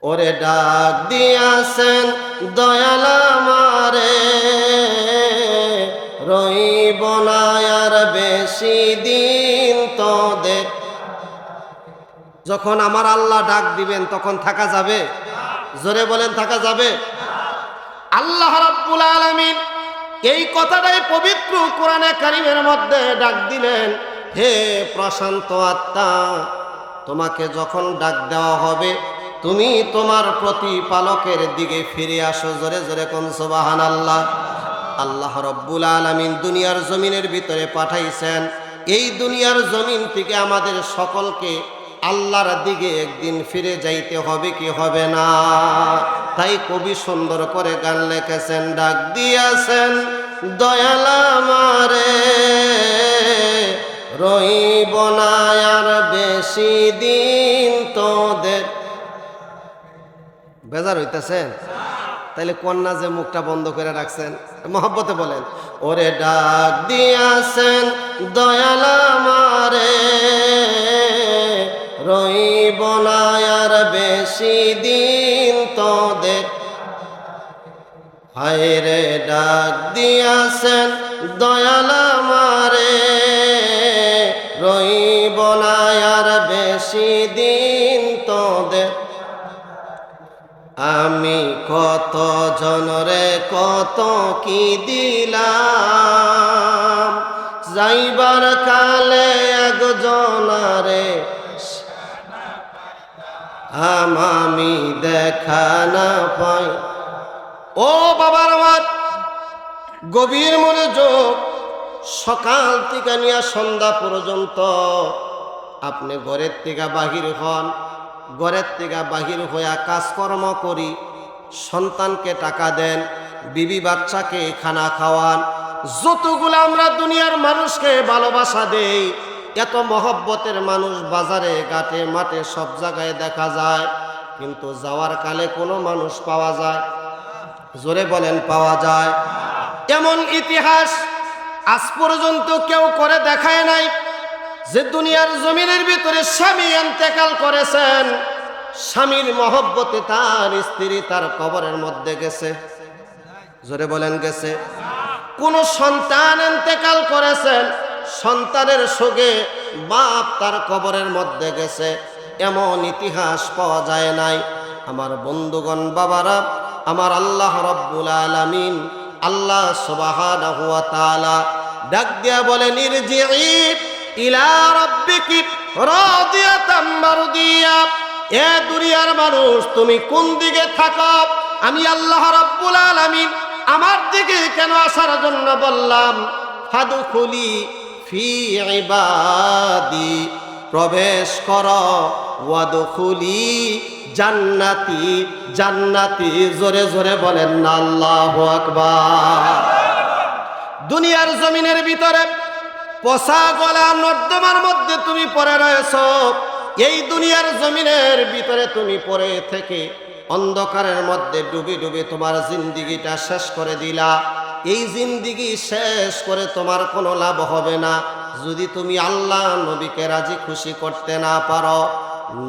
ওরে ডাক দিয়াছেন দয়াল আমারে, রইব না আর বেশি দিন তোদের। যখন আমার আল্লাহ ডাক দিবেন তখন থাকা যাবে? জোরে বলেন, থাকা যাবে? আল্লাহ রাব্বুল আলামিন এই কথাটাই পবিত্র কোরআনে কারীমের মধ্যে ডাক দিলেন, হে প্রশান্ত আত্মা, তোমাকে যখন ডাক দেওয়া হবে তুমি তোমার প্রতিপালকের দিকে ফিরে আসো। জোরে জোরে কোন সুবহানাল্লাহ। আল্লাহ রাব্বুল আলামিন দুনিয়ার জমিনের ভিতরে পাঠাইছেন, এই দুনিয়ার জমিন থেকে আমাদের সকলকে আল্লাহর দিকে একদিন ফিরে যাইতে হবে কি হবে না? তাই কবি সুন্দর করে গান লিখেছেন, ডাক দিয়াছেন দয়াল আমারে, রইব না আর বেশি দিন তোদের। বেজার হইতেছেন? তাইলে কন্যা যে মুখটা বন্ধ করে রাখছেন, মহব্বতে বলেন, ওরে ডাক দিয়াছেন দয়াল আমারে, রইব না আর বেশি দিন তোদের। হায় রে ডাক দিয়াছেন দয়াল আমারে, রইব না আর বেশি দিন তোদের। আমি কত জনরে কত কি দিলাম, যাইবার কালে একজনারে আমি দেখা না পাই। ও বাবার আমার, গভীর মনোযোগ। সকাল থেকে নিয়ে সন্ধ্যা পর্যন্ত আপনি ঘরের থেকে বাহির হন, ঘরের থেকে বাহির হইয়া কাজকর্ম করি, সন্তানকে টাকা দেন, বিবি বাচ্চাকে খানা খাওয়ান, যতগুলো আমরা দুনিয়ার মানুষকে ভালোবাসা দেই, এত মহব্বতের মানুষ বাজারে ঘাটে মাঠে সব জায়গায় দেখা যায়, কিন্তু যাওয়ার কালে কোনো মানুষ পাওয়া যায়? জোরে বলেন, পাওয়া যায়? এমন ইতিহাস আজ পর্যন্ত কেউ করে দেখায় নাই যে দুনিয়ার জমিনের ভিতরে স্বামী ইন্তেকাল করেছেন, স্বামীর মহব্বতে তার স্ত্রী তার কবরের মধ্যে গেছে। জোরে বলেন, গেছে? কোন সন্তান ইন্তেকাল করেছেন, সন্তানের শোকে বাপ তার কবরের মধ্যে গেছে, এমন ইতিহাস পাওয়া যায় নাই। আমার বন্ধুগণ, বাবারা, আমার আল্লাহ রাব্বুল আলামিন, আল্লাহ সুবহানাহু ওয়া তাআলা ডাক দিয়া বলেন, ইরজিই ইলা রাব্বিকি রাদিয়াতাম মারদিয়া। এ দুনিয়ার মানুষ, তুমি কোন দিকে থাকো? আমি আল্লাহ রাব্বুল আলামিন আমার দিকে কেন আসার জন্য বললাম? ফাদখুলি ফি ইবাদি, প্রবেশ করো, ওয়াদখুলি জান্নাতি, জান্নাতি। জোরে জোরে বলেন না আল্লাহু আকবার। দুনিয়ার জমিনের ভিতরে পচা গলা নর্দমার মধ্যে তুমি পড়ে রয়েছো, এই দুনিয়ার জমিনের ভিতরে তুমি পড়ে থেকে অন্ধকারের মধ্যে ডুবে ডুবে তোমার জিন্দিগিটা শেষ করে দিলা। এই জিন্দিগি শেষ করে তোমার কোনো লাভ হবে না যদি তুমি আল্লাহ নবীকে রাজি খুশি করতে না পারো।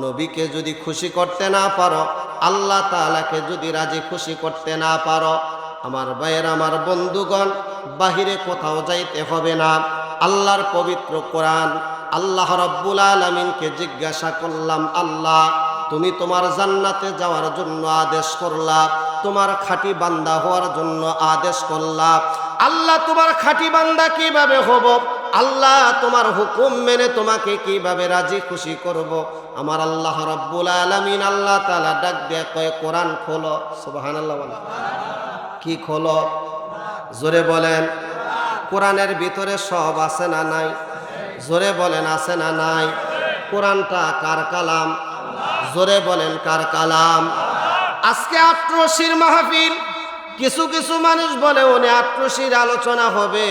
নবীকে যদি খুশি করতে না পারো, আল্লাহ তাআলাকে যদি রাজি খুশি করতে না পারো, আমার ভাইয়ের, আমার বন্ধুগণ, বাহিরে কোথাও যাইতে হবে না। আল্লাহর পবিত্র কোরআন, আল্লাহ রাব্বুল আলামিনকে জিজ্ঞাসা করলাম, আল্লাহ তুমি তোমার জান্নাতে যাওয়ার জন্য আদেশ করলা, তোমার খাঁটি বান্দা হওয়ার জন্য আদেশ করলা। আল্লাহ তোমার খাঁটি বান্দা কিভাবে হব? আল্লাহ তোমার হুকুম মেনে তোমাকে কিভাবে রাজি খুশি করব? আমার আল্লাহ রাব্বুল আলামিন, আল্লাহ তাআলা ডাক দিয়ে কয়, কোরআন খোলো। সুবহানাল্লাহ বলেন। কি খোলো? জোরে বলেন। কোরআনের ভিতরে সব আছে না নাই? জোরে বলেন, আছে না নাই? কোরআনটা কার কালাম? জোরে বলেন, কার কালাম? আজকে আট্রসির মাহফিল। কিছু কিছু মানুষ বলে উনি আট্রসির আলোচনা হবে।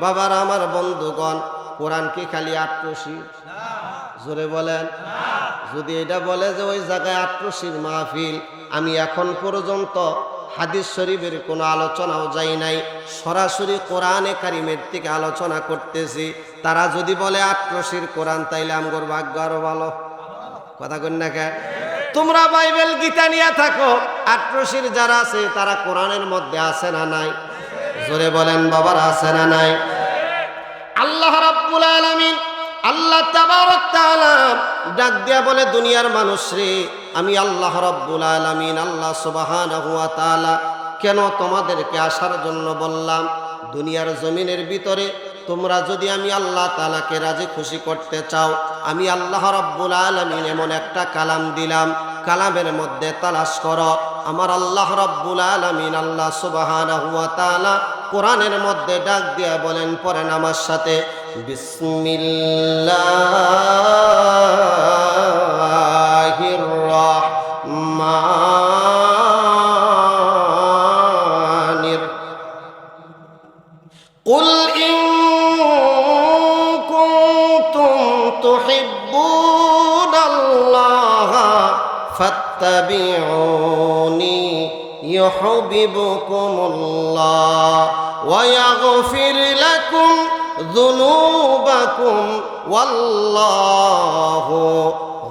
বাবার, আমার বন্ধুগণ, কোরআন কি খালি আট্রসি? জোরে বলেন। যদি এটা বলে যে ওই জায়গায় আট্রসির মাহফিল, আমি এখন পর্যন্ত হাদিস শরীফের কোনো আলোচনাও যাই নাই, সরাসরি কোরআনে কারিমের থেকে আলোচনা করতেছি। তারা যদি বলে আট্রসির কোরআন, তাইলে আমগোর ভাগ্য আরো ভালো। কথা কন না কে? তোমরা বাইবেল গীতা নিয়ে থাকো, আট্রসির যারা আছে তারা কোরআনের মধ্যে আছে না নাই? জোরে বলেন বাবার, আছে না নাই? আল্লাহ রাব্বুল আলামিন, আল্লাহ তাবারক তাআলা ডাক দিয়া বলে, দুনিয়ার মানুষ রে, আমি আল্লাহ রাব্বুল আলামিন আল্লাহ সুবহানাহু ওয়া তাআলা কেন তোমাদেরকে আসার জন্য বললাম? দুনিয়ার জমিনের ভিতরে তোমরা যদি আমি আল্লাহ তাআলাকে রাজি খুশি করতে চাও, আমি আল্লাহ রাব্বুল আলামিন এমন একটা কালাম দিলাম, কালামের মধ্যে তালাশ করো। আমার আল্লাহ রাব্বুল আলামিন আল্লাহ সুবহানাহু ওয়া তাআলা কোরআনের মধ্যে ডাক দিয়া বলেন, পড়েন আমার সাথে, বিসমিল্লাহির রাহমানির কুল ইন কুনতুম তুহিব্বুনাল্লাহ ফাত্তাবিউনি ইউহিব্বুকুমুল্লাহ ওয়া ইয়াগফির লাকুম যুনুবাকুম ওয়াল্লাহু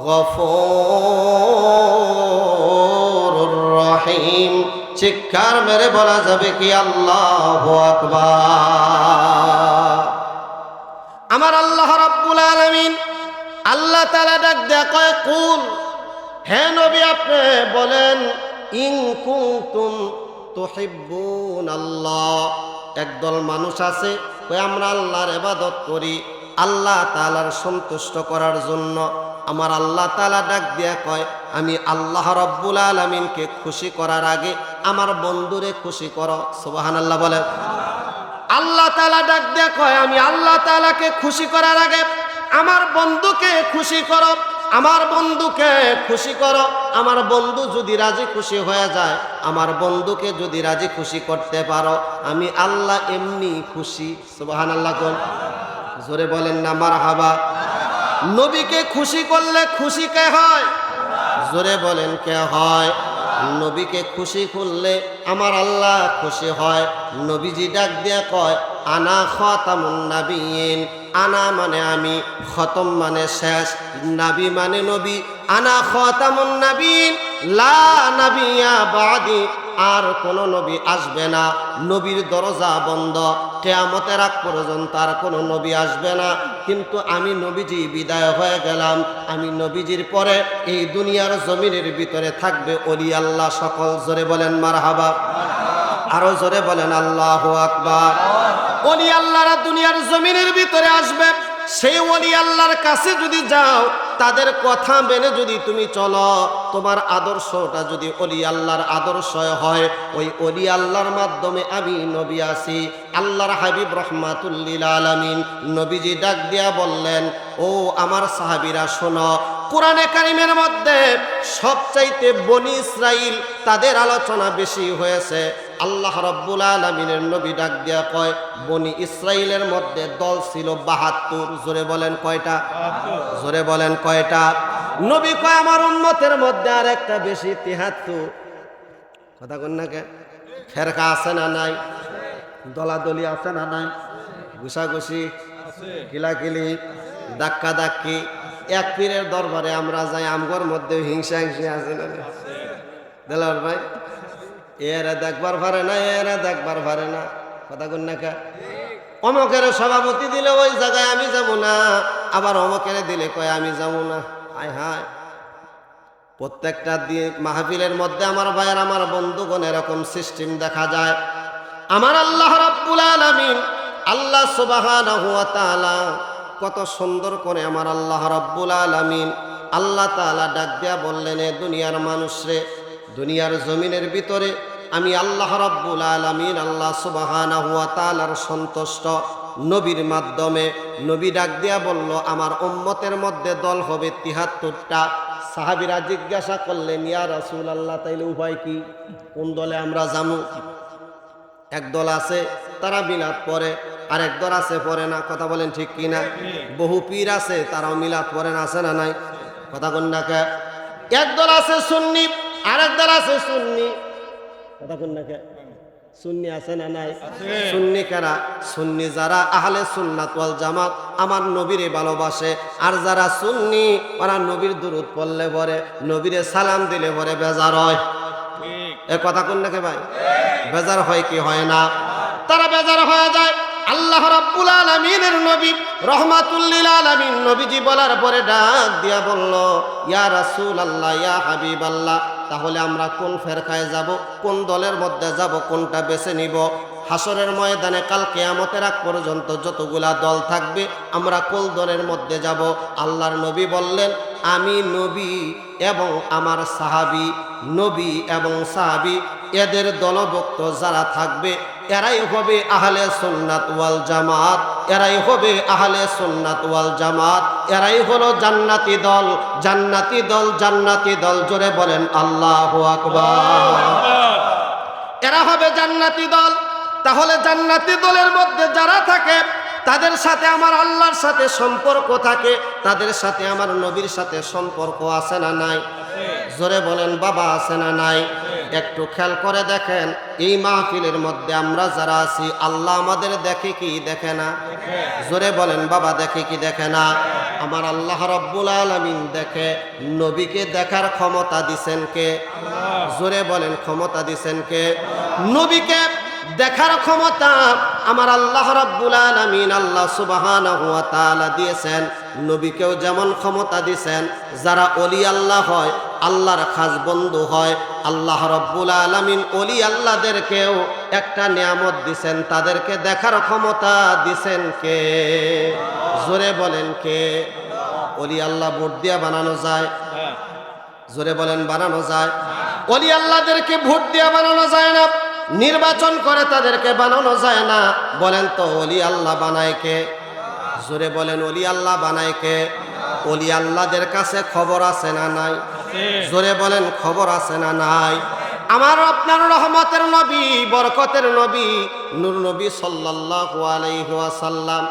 গফুরুর রহিম। চিৎকার মেরে বলা যাবে কি আল্লাহু আকবার? আমার আল্লাহ রাব্বুল আলামিন আল্লাহ তাআলা ডাক দেয়া কয়, কুল, হে নবী আপনি বলেন, ইন কুনতুম তুহিব্বুনাল্লাহ, একদল মানুষ আছে কই আমরা আল্লাহর ইবাদত করি আল্লাহ তাআলার সন্তুষ্ট করার জন্য। আমার আল্লাহ তাআলা ডাক দিয়া কয়, আমি আল্লাহ রাব্বুল আলামিনকে খুশি করার আগে আমার বন্ধুরে খুশি করো। সুবহানাল্লাহ বলেন। আল্লাহ তাআলা ডাক দিয়া কয়, আমি আল্লাহ তাআলাকে খুশি করার আগে আমার বন্ধুকে খুশি করো, আমার বন্ধুকে খুশি করো। আমার বন্ধু যদি রাজি খুশি হয়ে যায়, আমার বন্ধুকে যদি রাজি খুশি করতে পারো, আমি আল্লাহ এমনি খুশি। সুবহানাল্লাহ কোন, জোরে বলেন না মারহাবা। নবীকে খুশি করলে খুশি কে হয়? জোরে বলেন কে হয়? নবীকে খুশি করলে আমার আল্লাহ খুশি হয়। নবীজি ডাক দিয়া কয়, আনা খাতামুন নাবিয়িন, আনা মানে আমি, খতম মানে শেষ, নাবী মানে নবী। আনা খাতামুন নাবিয়িন লা নাবিয়্যা বাদি, আর কোন নবী আসবে না, নবীর দরজা বন্ধ, কিয়ামতের আগ পর্যন্ত আর কোনো নবী আসবে না। কিন্তু আমি নবীজি বিদায় হয়ে গেলাম, আমি নবীজির পরে এই দুনিয়ার জমিনের ভিতরে থাকবে ওলি আল্লাহ সকল। জোরে বলেন মারহাবা, আরো জোরে বলেন আল্লাহু আকবার। ওলি আল্লাহরা দুনিয়ার জমিনের ভিতরে আসবে। সেই ওলি আল্লাহর কাছে যদি যাও, তাদের কথা মেনে যদি তুমি চলো, তোমার আদর্শটা যদি ওলি আল্লাহর আদর্শ হয়, ওই ওলি আল্লাহর মাধ্যমে আমি নবী আসি। আল্লাহর হাবিব রাহমাতুল লিল আলামিন নবীজি ডাক দিয়া বললেন, ও আমার সাহাবীরা শোনো, কোরআনে কারিমের মধ্যে সবচাইতে বনি ইসরাইল তাদের আলোচনা বেশি হয়েছে। আল্লাহ রাব্বুল আলামিনের নবী ডাক দিয়া কয়, বনি ইসরাইলের মধ্যে দল ছিল ৭২। জোরে বলেন কয়টা? জোরে বলেন কয়টা? নবী কয়, আমার উম্মতের মধ্যে আর একটা বেশি, ৭৩। কথা কন না কে? ফেরকা আছে না নাই? দলাদলি আছে না নাই? ঘুষাঘুষি, কিলাকিলি, ধাক্কা ধাক্কি। এক পীরের দরবারে আমরা যাই, আমগর মধ্যে হিংসা হিংসি আছে না? দেলার ভাই, এরা দেখবার পারে না, এরা দেখবার পারে না। কথা কন না কে? অমকের সভাপতি দিলে ওই জায়গায় আমি যাব না, আবার অমকের দিলে কয় আমি যাব না। হায় হায়, প্রত্যেকটা দিয়ে মাহফিলের মধ্যে আমার ভাইয়ের, আমার বন্ধুগণ এরকম সিস্টেম দেখা যায়। আমার আল্লাহ রাব্বুল আলামিন আল্লাহ সুবহানাহু ওয়া তাআলা কত সুন্দর করে আমার আল্লাহ রাব্বুল আলামিন আল্লাহ তাআলা ডাক দিয়া বললেন, এ দুনিয়ার মানুষরে, দুনিয়ার জমিনের ভিতরে আমি আল্লাহ রাব্বুল আলামিন আল্লাহ সুবহানাহু ওয়া তাআলার সন্তুষ্ট নবীর মাধ্যমে। নবী ডাক দিয়া বলল, আমার উম্মতের মধ্যে দল হবে ৭৩টা। সাহাবীরা জিজ্ঞাসা করলেন, ইয়া রাসূলুল্লাহ, তাইলে উপায় কি? কোন দলে আমরা যাবো? এক দল আছে তারা মিলাদ পড়ে, আর এক দল আছে পড়ে না। কথা বলেন ঠিক কি না? বহু পীর আছে তারাও মিলাদ পড়েন, আছে না নাই? কথা কোন না কে? এক দল আছে সুন্নি, আর এক দল আছে সুন্নি। কথা কোন না কে? সুন্নি আছে না নাই? সুন্নি কারা? সুন্নি যারা আহলে সুন্নাত ওয়াল জামাত, আমার নবীরে ভালোবাসে। আর যারা সুন্নি ওরা নবীর দুরূদ পড়লে পরে, নবীরে সালাম দিলে পরে বেজার হয়। এ কথা কোন নাকি ভাই? বেজার হয় কি হয় না? তারা বেজার হয়ে যায়। আল্লাহ রাব্বুল আলামিনের নবী রহমাতুল লিল আলামিন নবীজি বলার পরে ডাক দিয়া বলল, ইয়া রাসূলুল্লাহ, ইয়া হাবিবাল্লাহ, তাহলে আমরা কোন ফেরকায় যাব, কোন দলের মধ্যে যাব, কোনটা বেছে নিব? হাসরের ময়দানে কাল কিয়ামতের আগ পর্যন্ত যতগুলা দল থাকবে আমরা কোন দলের মধ্যে যাব? আল্লাহর নবী বললেন, আমি নবী এবং আমার সাহাবী, নবী এবং সাহাবী এদের দলভুক্ত যারা থাকবে এরাই হবে আহলে সুন্নাত ওয়াল জামাত, এরাই হবে আহলে সুন্নাত ওয়াল জামাত, এরাই হলো জান্নাতি দল, জান্নাতি দল, জান্নাতি দল। জোরে বলেন আল্লাহু আকবার। এরা হবে জান্নাতি দল। তাহলে জান্নাতি দলের মধ্যে যারা থাকে তাদের সাথে আমার আল্লাহর সাথে সম্পর্ক থাকে, তাদের সাথে আমার নবীর সাথে সম্পর্ক আছে না নাই? জোরে বলেন বাবা, আছে না নাই? একটু খেয়াল করে দেখেন, এই মাহফিলের মধ্যে আমরা যারা আছি আল্লাহ আমাদের দেখে কি দেখে না? জোরে বলেন বাবা, দেখে কি দেখে না? আমার আল্লাহ রাব্বুল আলামিন দেখে। নবীকে দেখার ক্ষমতা দিছেন কে? জোরে বলেন, ক্ষমতা দিছেন কে? নবীকে দেখার ক্ষমতা আমার আল্লাহ রাব্বুল আলামিন আল্লাহ সুবহানাহু ওয়া তাআলা দিয়েছেন। নবীকেও যেমন ক্ষমতা দিয়েছেন, যারা ওলি আল্লাহ হয়, আল্লাহর খাস বন্ধু হয়, আল্লাহ রাব্বুল আলামিন ওলি আল্লাহদেরকেও একটা নিয়ামত দিয়েছেন, তাদেরকে দেখার ক্ষমতা দিয়েছেন কে? জোরে বলেন কে? ওলি আল্লাহ ভোট দিয়া বানানো যায়? জোরে বলেন, বানানো যায়? ওলি আল্লাহদেরকে ভোট দিয়া বানানো যায় না, নির্বাচন করে তাদেরকে বানানো যায় না। বলেন তো ওলি আল্লাহ বানায় কে? জোরে বলেন, ওলি আল্লাহ বানায় কে? ওলি আল্লাহদের কাছে খবর আছে না নাই? জোরে বলেন, খবর আছে না নাই? আমার আপনার রহমতের নবী, বরকতের নবী, নূর নবী সাল্লাল্লাহু আলাইহি ওয়াসাল্লাম,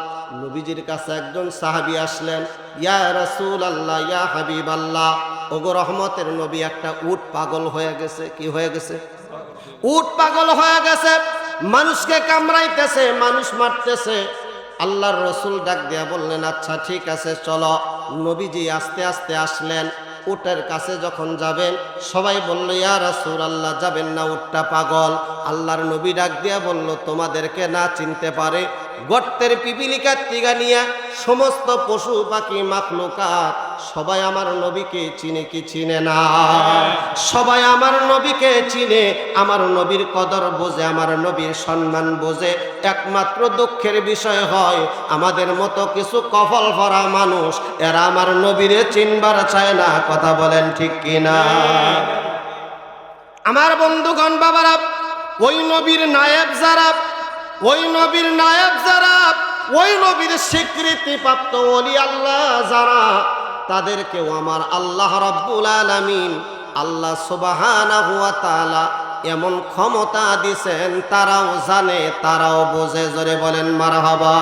নবীজির কাছে একজন সাহাবী আসলেন, ইয়া রাসূলুল্লাহ, ইয়া হাবিবাল্লাহ, ওগো রহমতের নবী, একটা উট পাগল হয়ে গেছে। কি হয়ে গেছে? উট পাগল হয়ে গেছে, মানুষকে কামড়াইতেছে, মানুষ মারতেছে। আল্লাহর রসুল ডাক দিয়া বললেন, আচ্ছা ঠিক আছে চলো। নবীজি আস্তে আস্তে আসলেন, উটের কাছে যখন যাবেন সবাই বলল, ইয়া রাসূলুল্লাহ, যাবেন না, উটটা পাগল। আল্লাহর নবী ডাক দিয়া বলল, তোমাদেরকে না চিনতে পারে? গর্তের পিপিলিকার টিকা নিয়ে সমস্ত পশু পাখি মাখলুকাত সবাই আমার নবীকে চিনে কি চিনে না? সবাই আমার নবীকে চিনে, আমার নবীর কদর বোঝে, আমার নবীর সম্মান বোঝে। একমাত্র দুঃখের বিষয় হয় আমাদের মতো কিছু কফল ভরা মানুষ, এরা আমার নবীরে চিনবার চায় না। কথা বলেন ঠিক কিনা? আমার বন্ধুগণ, বাবারা, ওই নবীর নায়েব যারা, ওই নবীর নায়েব যারা, ওই নবীর স্বীকৃতি প্রাপ্ত ওলি আল্লাহ যারা, তাদেরকেও আমার আল্লাহ রাব্বুল আলামিন আল্লাহ সুবহানাহু ওয়া তাআলা এমন ক্ষমতা দিছেন, তারাও জানে, তারাও বোঝে। জোরে বলেন মারহাবা।